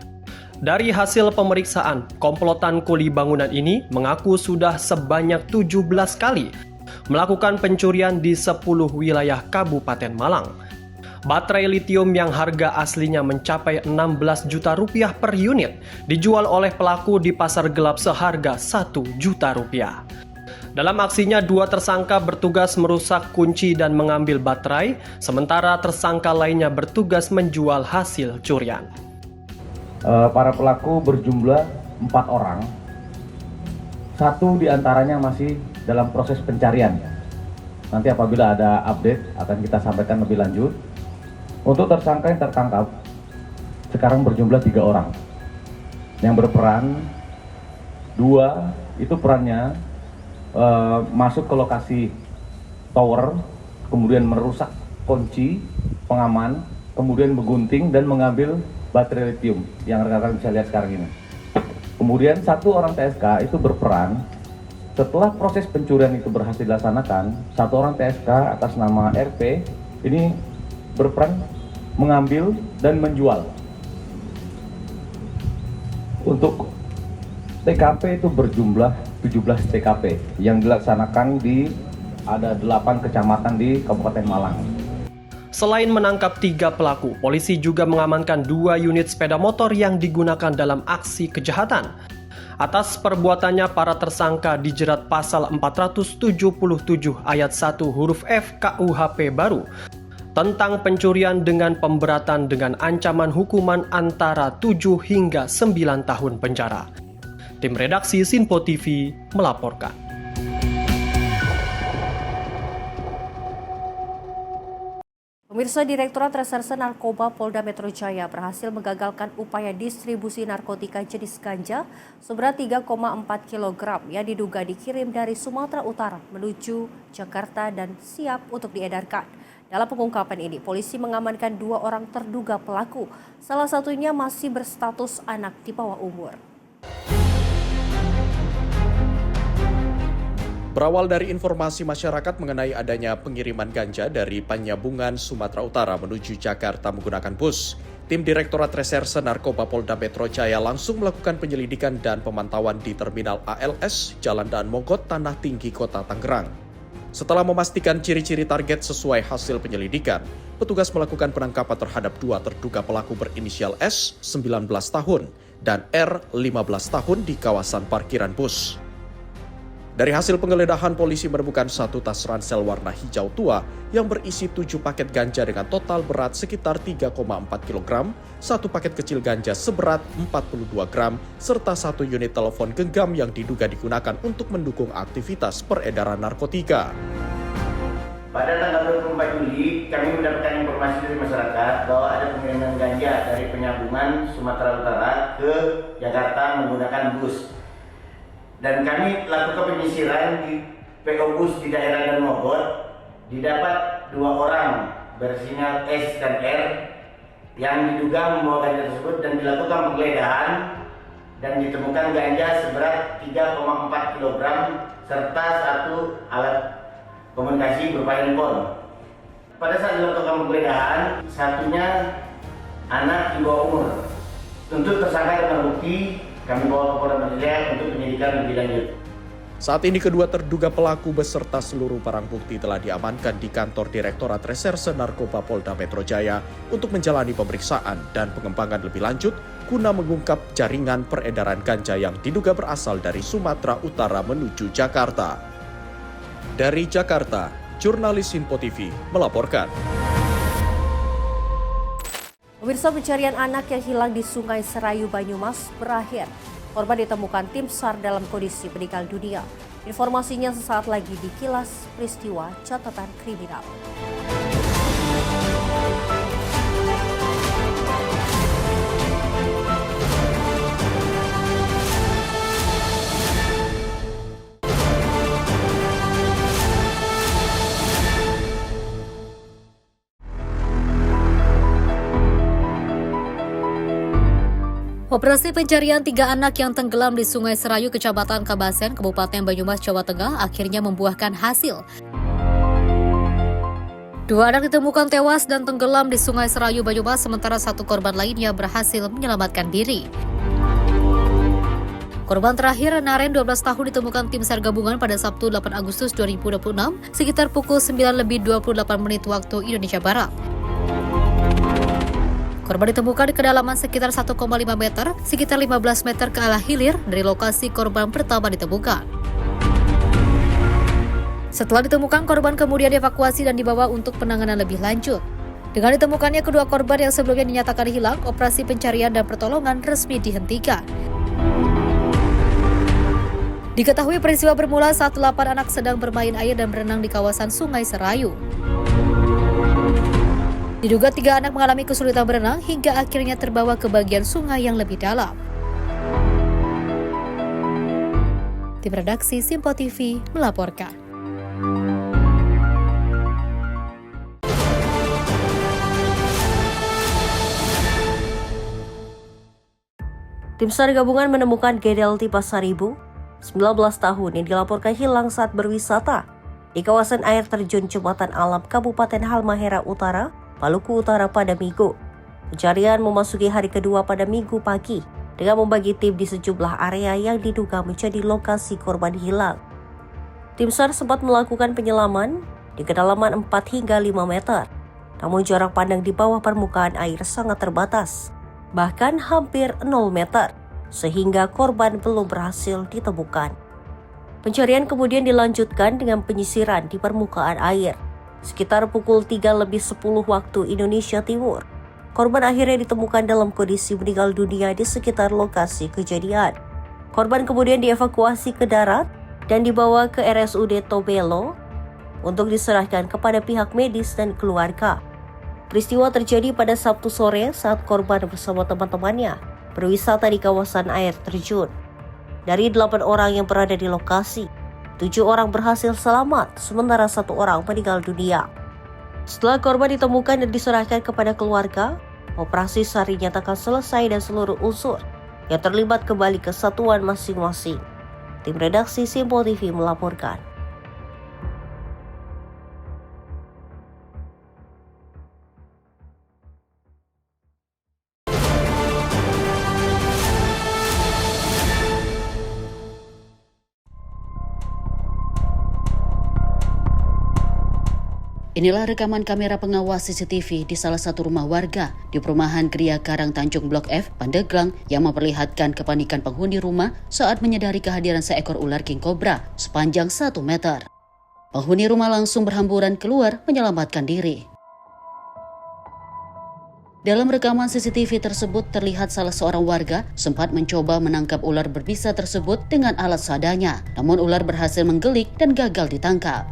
Dari hasil pemeriksaan, komplotan kuli bangunan ini mengaku sudah sebanyak 17 kali melakukan pencurian di 10 wilayah Kabupaten Malang. Baterai litium yang harga aslinya mencapai 16 juta rupiah per unit dijual oleh pelaku di pasar gelap seharga 1 juta rupiah. Dalam aksinya, 2 tersangka bertugas merusak kunci dan mengambil baterai, sementara tersangka lainnya bertugas menjual hasil curian. Para pelaku berjumlah 4 orang. 1 diantaranya masih dalam proses pencarian. Nanti apabila ada update akan kita sampaikan lebih lanjut. Untuk tersangka yang tertangkap sekarang berjumlah 3 orang yang berperan. 2 itu perannya masuk ke lokasi tower, kemudian merusak kunci pengaman, kemudian menggunting dan mengambil baterai lithium yang rekan-rekan bisa lihat sekarang ini. Kemudian 1 orang TSK itu berperan setelah proses pencurian itu berhasil dilaksanakan. 1 orang TSK atas nama RP ini berperan mengambil dan menjual. Untuk TKP itu berjumlah 17 TKP yang dilaksanakan di ada 8 kecamatan di Kabupaten Malang. Selain menangkap 3 pelaku, polisi juga mengamankan 2 unit sepeda motor yang digunakan dalam aksi kejahatan. Atas perbuatannya, para tersangka dijerat pasal 477 ayat 1 huruf F KUHP baru tentang pencurian dengan pemberatan dengan ancaman hukuman antara 7 hingga 9 tahun penjara. Tim redaksi Sinpo TV melaporkan. Pemirsa, Direktorat Reserse Narkoba Polda Metro Jaya berhasil menggagalkan upaya distribusi narkotika jenis ganja seberat 3,4 kg yang diduga dikirim dari Sumatera Utara menuju Jakarta dan siap untuk diedarkan. Dalam pengungkapan ini, polisi mengamankan 2 orang terduga pelaku, salah satunya masih berstatus anak di bawah umur. Berawal dari informasi masyarakat mengenai adanya pengiriman ganja dari Panyabungan, Sumatera Utara menuju Jakarta menggunakan bus, tim Direktorat Reserse Narkoba Polda Metro Jaya langsung melakukan penyelidikan dan pemantauan di Terminal ALS, Jalan Daan Mogot, Tanah Tinggi, Kota Tangerang. Setelah memastikan ciri-ciri target sesuai hasil penyelidikan, petugas melakukan penangkapan terhadap 2 terduga pelaku berinisial S, 19 tahun, dan R, 15 tahun di kawasan parkiran bus. Dari hasil penggeledahan, polisi menemukan 1 tas ransel warna hijau tua yang berisi 7 paket ganja dengan total berat sekitar 3,4 kg, 1 paket kecil ganja seberat 42 gram, serta 1 unit telepon genggam yang diduga digunakan untuk mendukung aktivitas peredaran narkotika. Pada tanggal 24 Juli, kami mendapatkan informasi dari masyarakat bahwa ada pengiriman ganja dari Penyambungan, Sumatera Utara ke Jakarta menggunakan bus. Dan kami lakukan penyisiran di PO bus di daerah Dan Mogot, didapat 2 orang bersinyal S dan R yang diduga membawa ganja tersebut dan dilakukan penggeledahan dan ditemukan ganja seberat 3,4 kg serta 1 alat komunikasi berupa handphone. Pada saat dilakukan penggeledahan, satunya anak di bawah umur. Untuk tersangka dan bukti, kami bawa ke Polda Metro Jaya untuk penyidikan lebih lanjut. Saat ini kedua terduga pelaku beserta seluruh barang bukti telah diamankan di kantor Direktorat Reserse Narkoba Polda Metro Jaya untuk menjalani pemeriksaan dan pengembangan lebih lanjut guna mengungkap jaringan peredaran ganja yang diduga berasal dari Sumatera Utara menuju Jakarta. Dari Jakarta, jurnalis Sinpo TV melaporkan. Pemirsa, pencarian anak yang hilang di Sungai Serayu, Banyumas berakhir. Korban ditemukan tim SAR dalam kondisi meninggal dunia. Informasinya sesaat lagi di Kilas Peristiwa Catatan Kriminal. Operasi pencarian 3 anak yang tenggelam di Sungai Serayu, Kecamatan Kabasen, Kabupaten Banyumas, Jawa Tengah akhirnya membuahkan hasil. 2 anak ditemukan tewas dan tenggelam di Sungai Serayu, Banyumas, sementara 1 korban lainnya berhasil menyelamatkan diri. Korban terakhir, Naren 12 tahun, ditemukan tim SAR gabungan pada Sabtu 8 Agustus 2026 sekitar pukul 9:28 waktu Indonesia Barat. Korban ditemukan di kedalaman sekitar 1,5 meter, sekitar 15 meter ke arah hilir dari lokasi korban pertama ditemukan. Setelah ditemukan, korban kemudian dievakuasi dan dibawa untuk penanganan lebih lanjut. Dengan ditemukannya kedua korban yang sebelumnya dinyatakan hilang, operasi pencarian dan pertolongan resmi dihentikan. Diketahui peristiwa bermula saat 8 anak sedang bermain air dan berenang di kawasan Sungai Serayu. Diduga 3 anak mengalami kesulitan berenang hingga akhirnya terbawa ke bagian sungai yang lebih dalam. Tim redaksi Simpo TV melaporkan. Tim SAR gabungan menemukan Gedelti Pasaribu, 19 tahun, yang dilaporkan hilang saat berwisata di kawasan air terjun Jembatan Alam Kabupaten Halmahera Utara, Maluku Utara pada Minggu. Pencarian memasuki hari kedua pada Minggu pagi dengan membagi tim di sejumlah area yang diduga menjadi lokasi korban hilang. Tim SAR sempat melakukan penyelaman di kedalaman 4 hingga 5 meter, namun jarak pandang di bawah permukaan air sangat terbatas, bahkan hampir 0 meter, sehingga korban belum berhasil ditemukan. Pencarian kemudian dilanjutkan dengan penyisiran di permukaan air. Sekitar pukul 3:10 waktu Indonesia Timur, korban akhirnya ditemukan dalam kondisi meninggal dunia di sekitar lokasi kejadian. Korban kemudian dievakuasi ke darat dan dibawa ke RSUD Tobelo untuk diserahkan kepada pihak medis dan keluarga. Peristiwa terjadi pada Sabtu sore saat korban bersama teman-temannya berwisata di kawasan air terjun. Dari 8 orang yang berada di lokasi, 7 orang berhasil selamat, sementara 1 orang meninggal dunia. Setelah korban ditemukan dan diserahkan kepada keluarga, operasi SAR dinyatakan selesai dan seluruh unsur yang terlibat kembali ke satuan masing-masing. Tim redaksi Simpo TV melaporkan. Inilah rekaman kamera pengawas CCTV di salah satu rumah warga di perumahan Gria Karang Tanjung Blok F, Pandeglang, yang memperlihatkan kepanikan penghuni rumah saat menyadari kehadiran seekor ular king cobra sepanjang 1 meter. Penghuni rumah langsung berhamburan keluar menyelamatkan diri. Dalam rekaman CCTV tersebut terlihat salah seorang warga sempat mencoba menangkap ular berbisa tersebut dengan alat seadanya, namun ular berhasil menggelik dan gagal ditangkap.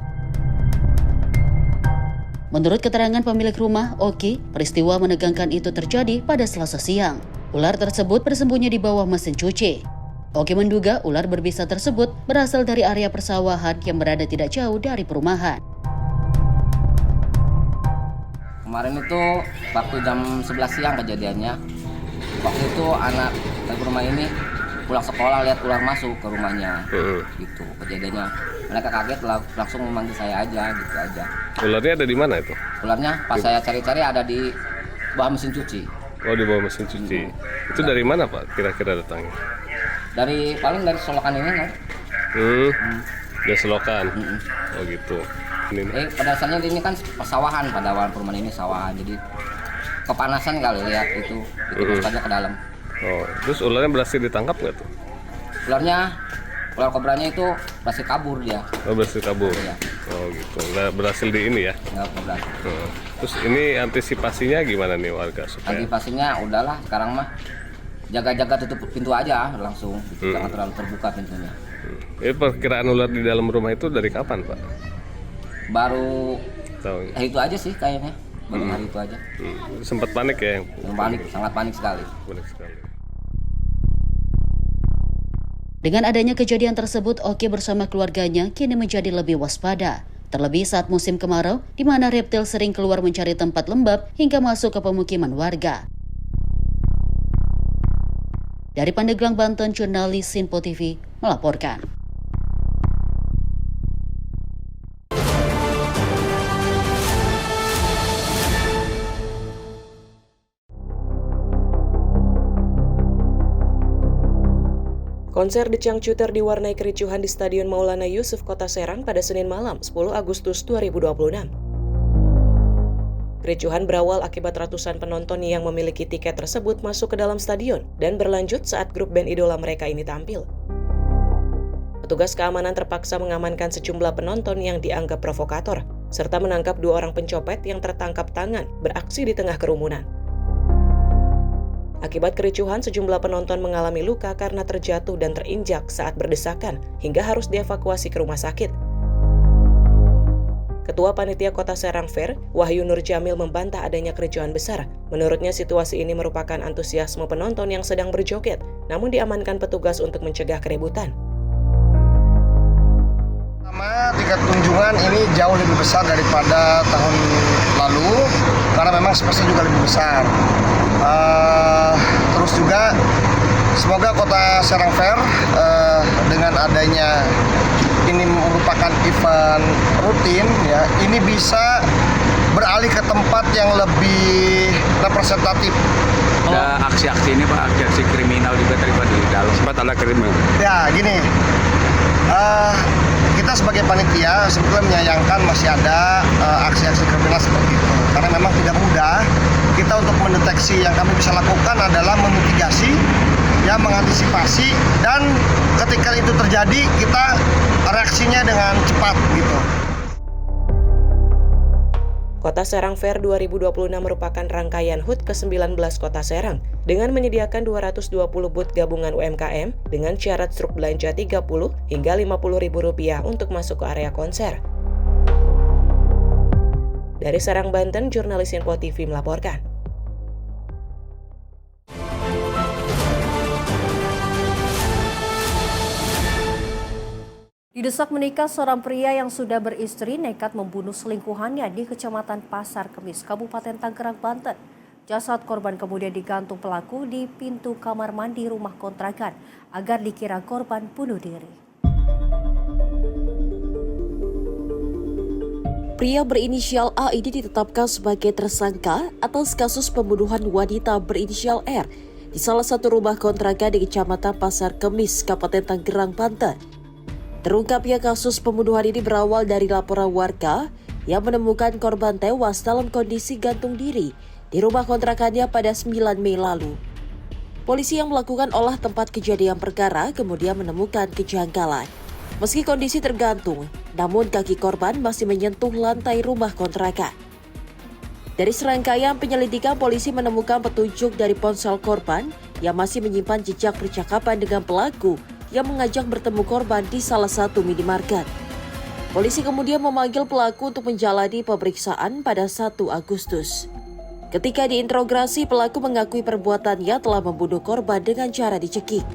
Menurut keterangan pemilik rumah, Oki, peristiwa menegangkan itu terjadi pada Selasa siang. Ular tersebut bersembunyi di bawah mesin cuci. Oki menduga ular berbisa tersebut berasal dari area persawahan yang berada tidak jauh dari perumahan. Kemarin itu waktu jam 11 siang kejadiannya. Waktu itu anak dari rumah ini pulang sekolah lihat ular masuk ke rumahnya. Gitu kejadiannya. Mereka kaget langsung memanggil saya aja gitu aja. Ularnya ada di mana itu? Ularnya pas saya cari-cari ada di bawah mesin cuci. Oh, di bawah mesin cuci. Itu dari mana Pak kira-kira datangnya? Paling dari selokan ini kan. Dari selokan. Oh gitu. Pada dasarnya ini kan persawahan, pada awal perumahan ini sawahan. Jadi kepanasan kali lihat itu masuk aja ke dalam. Oh, terus ularnya berhasil ditangkap nggak tuh? Ular kobranya itu berhasil kabur dia. Oh, berhasil kabur. Iya. Oh gitu. Nggak berhasil di ini ya? Nggak berhasil. Terus ini antisipasinya gimana nih warga supaya? Antisipasinya udahlah sekarang mah jaga-jaga tutup pintu aja langsung. Jangan terlalu terbuka pintunya. Perkiraan ular di dalam rumah itu dari kapan Pak? Baru itu aja sih kayaknya. Baru hari itu aja. Sempat panik ya? Panik, sangat panik sekali. Panik sekali. Dengan adanya kejadian tersebut, Oki bersama keluarganya kini menjadi lebih waspada. Terlebih saat musim kemarau, di mana reptil sering keluar mencari tempat lembab hingga masuk ke pemukiman warga. Dari Pandeglang, Banten, jurnalis Sinpo TV melaporkan. Konser The Changcuter diwarnai kericuhan di Stadion Maulana Yusuf, Kota Serang pada Senin malam, 10 Agustus 2026. Kericuhan berawal akibat ratusan penonton yang memiliki tiket tersebut masuk ke dalam stadion dan berlanjut saat grup band idola mereka ini tampil. Petugas keamanan terpaksa mengamankan sejumlah penonton yang dianggap provokator, serta menangkap 2 orang pencopet yang tertangkap tangan beraksi di tengah kerumunan. Akibat kericuhan, sejumlah penonton mengalami luka karena terjatuh dan terinjak saat berdesakan hingga harus dievakuasi ke rumah sakit. Ketua Panitia Kota Serang Fair, Wahyu Nur Jamil, membantah adanya kericuhan besar. Menurutnya situasi ini merupakan antusiasme penonton yang sedang berjoget, namun diamankan petugas untuk mencegah keributan. Tiket kunjungan ini jauh lebih besar daripada tahun lalu karena memang space-nya juga lebih besar. Terus juga semoga Kota Serang Fair dengan adanya ini merupakan event rutin ya, ini bisa beralih ke tempat yang lebih representatif. Ada aksi-aksi ini Pak, aksi-aksi kriminal juga terlibat di dalam. Sempat ada kriminal. Ya gini, kita sebagai panitia sebetulnya menyayangkan masih ada aksi-aksi kriminal seperti itu. Karena memang tidak mudah, kita untuk mendeteksi yang kami bisa lakukan adalah memitigasi, ya mengantisipasi, dan ketika itu terjadi kita reaksinya dengan cepat gitu. Kota Serang Fair 2026 merupakan rangkaian HUT ke-19 Kota Serang dengan menyediakan 220 booth gabungan UMKM dengan syarat struk belanja 30 hingga Rp50.000 untuk masuk ke area konser. Dari Serang, Banten, jurnalis Sinpo TV melaporkan. Didesak menikah, seorang pria yang sudah beristri nekat membunuh selingkuhannya di Kecamatan Pasar Kemis, Kabupaten Tangerang, Banten. Jasad korban kemudian digantung pelaku di pintu kamar mandi rumah kontrakan agar dikira korban bunuh diri. Pria berinisial A ini ditetapkan sebagai tersangka atas kasus pembunuhan wanita berinisial R di salah satu rumah kontrakan di Kecamatan Pasar Kemis, Kabupaten Tangerang, Banten. Terungkapnya kasus pembunuhan ini berawal dari laporan warga yang menemukan korban tewas dalam kondisi gantung diri di rumah kontrakannya pada 9 Mei lalu. Polisi yang melakukan olah tempat kejadian perkara kemudian menemukan kejanggalan. Meski kondisi tergantung, namun kaki korban masih menyentuh lantai rumah kontrakan. Dari serangkaian penyelidikan, polisi menemukan petunjuk dari ponsel korban yang masih menyimpan jejak percakapan dengan pelaku yang mengajak bertemu korban di salah satu minimarket. Polisi kemudian memanggil pelaku untuk menjalani pemeriksaan pada 1 Agustus. Ketika diinterogasi, pelaku mengakui perbuatannya telah membunuh korban dengan cara dicekik.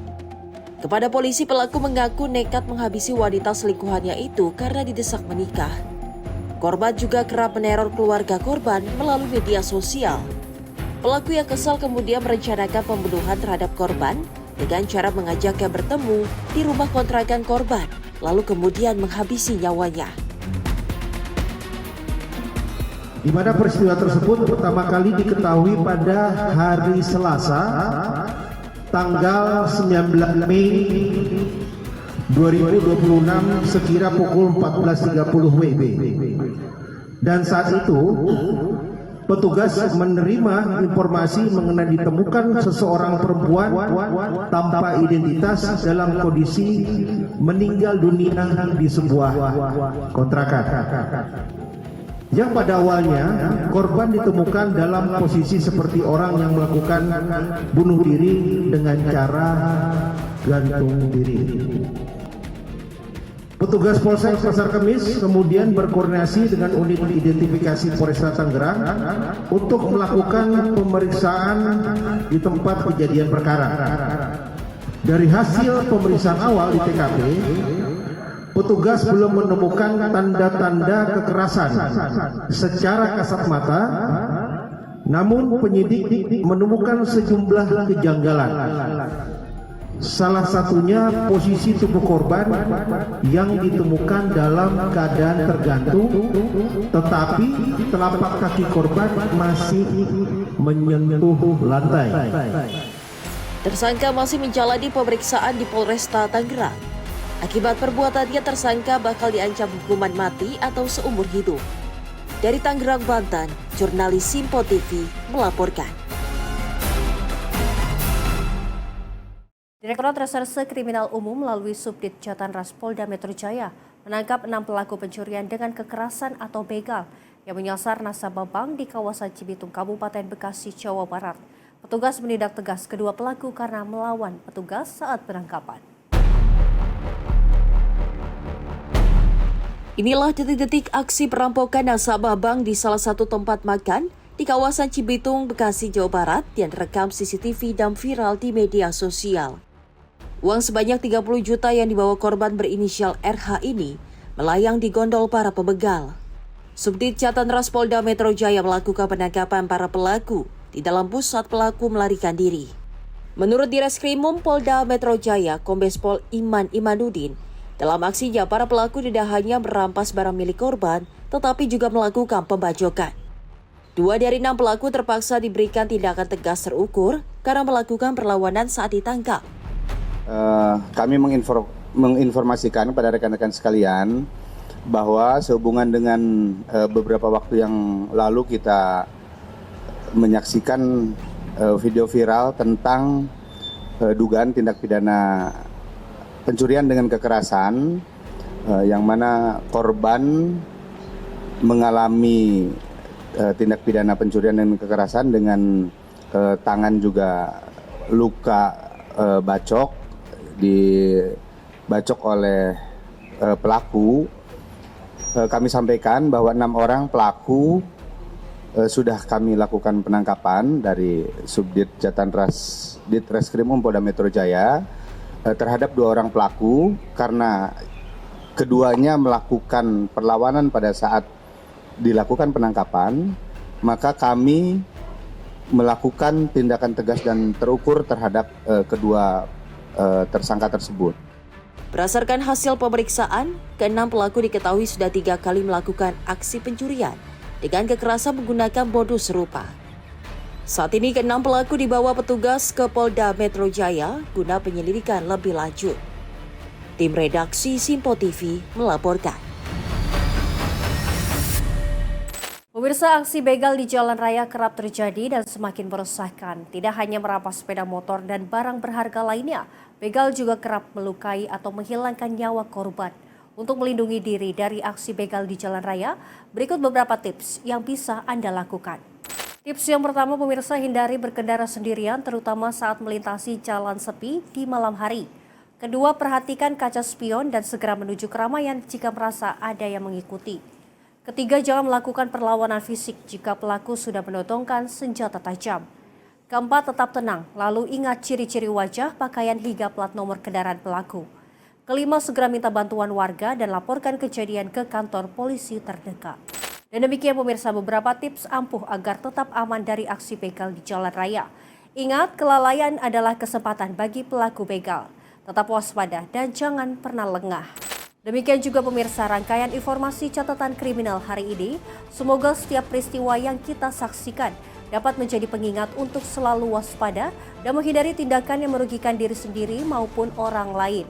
Kepada polisi, pelaku mengaku nekat menghabisi wanita selingkuhannya itu karena didesak menikah. Korban juga kerap meneror keluarga korban melalui media sosial. Pelaku yang kesal kemudian merencanakan pembunuhan terhadap korban dengan cara mengajaknya bertemu di rumah kontrakan korban, lalu kemudian menghabisi nyawanya. Di mana peristiwa tersebut pertama kali diketahui pada hari Selasa, tanggal 19 Mei 2026 sekira pukul 14.30 WIB. Dan saat itu, petugas menerima informasi mengenai ditemukan seseorang perempuan tanpa identitas dalam kondisi meninggal dunia di sebuah kontrakan. Yang pada awalnya korban ditemukan dalam posisi seperti orang yang melakukan bunuh diri dengan cara gantung diri. Petugas Polsek Pasar Kemis kemudian berkoordinasi dengan unit identifikasi Polresta Tangerang untuk melakukan pemeriksaan di tempat kejadian perkara. Dari hasil pemeriksaan awal di TKP, petugas belum menemukan tanda-tanda kekerasan secara kasat mata, namun penyidik menemukan sejumlah kejanggalan. Salah satunya posisi tubuh korban yang ditemukan dalam keadaan tergantung, tetapi telapak kaki korban masih menyentuh lantai. Tersangka masih menjalani pemeriksaan di Polresta Tangerang. Akibat perbuatannya, tersangka bakal diancam hukuman mati atau seumur hidup. Dari Tangerang, Banten, jurnalis Simpo TV melaporkan. Direktorat Reserse Kriminal Umum melalui Subdit Jatanras Polda Metro Jaya menangkap 6 pelaku pencurian dengan kekerasan atau begal yang menyasar nasabah bank di kawasan Cibitung, Kabupaten Bekasi, Jawa Barat. Petugas menindak tegas kedua pelaku karena melawan petugas saat penangkapan. Inilah detik-detik aksi perampokan nasabah bank di salah satu tempat makan di kawasan Cibitung, Bekasi, Jawa Barat yang rekam CCTV dan viral di media sosial. Uang sebanyak 30 juta yang dibawa korban berinisial RH ini melayang di gondol para pembegal. Subdit Jatanras Polda Metro Jaya melakukan penangkapan para pelaku di dalam bus saat pelaku melarikan diri. Menurut Direskrimum Polda Metro Jaya, Kombes Pol Iman Imanuddin, dalam aksinya para pelaku tidak hanya merampas barang milik korban, tetapi juga melakukan pembacokan. 2 dari 6 pelaku terpaksa diberikan tindakan tegas terukur karena melakukan perlawanan saat ditangkap. Kami menginformasikan kepada rekan-rekan sekalian bahwa sehubungan dengan beberapa waktu yang lalu kita menyaksikan video viral tentang dugaan tindak pidana pencurian dengan kekerasan yang mana korban mengalami tindak pidana pencurian dengan kekerasan dengan tangan juga luka bacok, dibacok oleh pelaku. Kami sampaikan bahwa 6 orang pelaku sudah kami lakukan penangkapan dari Subdit Jatanras Ditreskrimum Polda Metro Jaya terhadap 2 orang pelaku karena keduanya melakukan perlawanan pada saat dilakukan penangkapan, maka kami melakukan tindakan tegas dan terukur terhadap kedua tersangka tersebut. Berdasarkan hasil pemeriksaan, ke-6 pelaku diketahui sudah 3 kali melakukan aksi pencurian dengan kekerasan menggunakan modus serupa. Saat ini ke-6 pelaku dibawa petugas ke Polda Metro Jaya guna penyelidikan lebih lanjut. Tim redaksi Simpo TV melaporkan. Pemirsa, aksi begal di jalan raya kerap terjadi dan semakin meresahkan. Tidak hanya merampas sepeda motor dan barang berharga lainnya, begal juga kerap melukai atau menghilangkan nyawa korban. Untuk melindungi diri dari aksi begal di jalan raya, berikut beberapa tips yang bisa Anda lakukan. Tips yang pertama, pemirsa, hindari berkendara sendirian terutama saat melintasi jalan sepi di malam hari. Kedua, perhatikan kaca spion dan segera menuju keramaian jika merasa ada yang mengikuti. Ketiga, jangan melakukan perlawanan fisik jika pelaku sudah menodongkan senjata tajam. Keempat, tetap tenang, lalu ingat ciri-ciri wajah, pakaian hingga plat nomor kendaraan pelaku. Kelima, segera minta bantuan warga dan laporkan kejadian ke kantor polisi terdekat. Dan demikian pemirsa beberapa tips ampuh agar tetap aman dari aksi begal di jalan raya. Ingat, kelalaian adalah kesempatan bagi pelaku begal. Tetap waspada dan jangan pernah lengah. Demikian juga pemirsa rangkaian informasi catatan kriminal hari ini. Semoga setiap peristiwa yang kita saksikan dapat menjadi pengingat untuk selalu waspada dan menghindari tindakan yang merugikan diri sendiri maupun orang lain.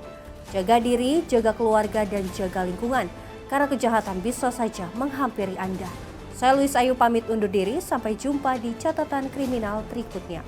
Jaga diri, jaga keluarga, dan jaga lingkungan, karena kejahatan bisa saja menghampiri Anda. Saya Luis Ayu pamit undur diri, sampai jumpa di catatan kriminal berikutnya.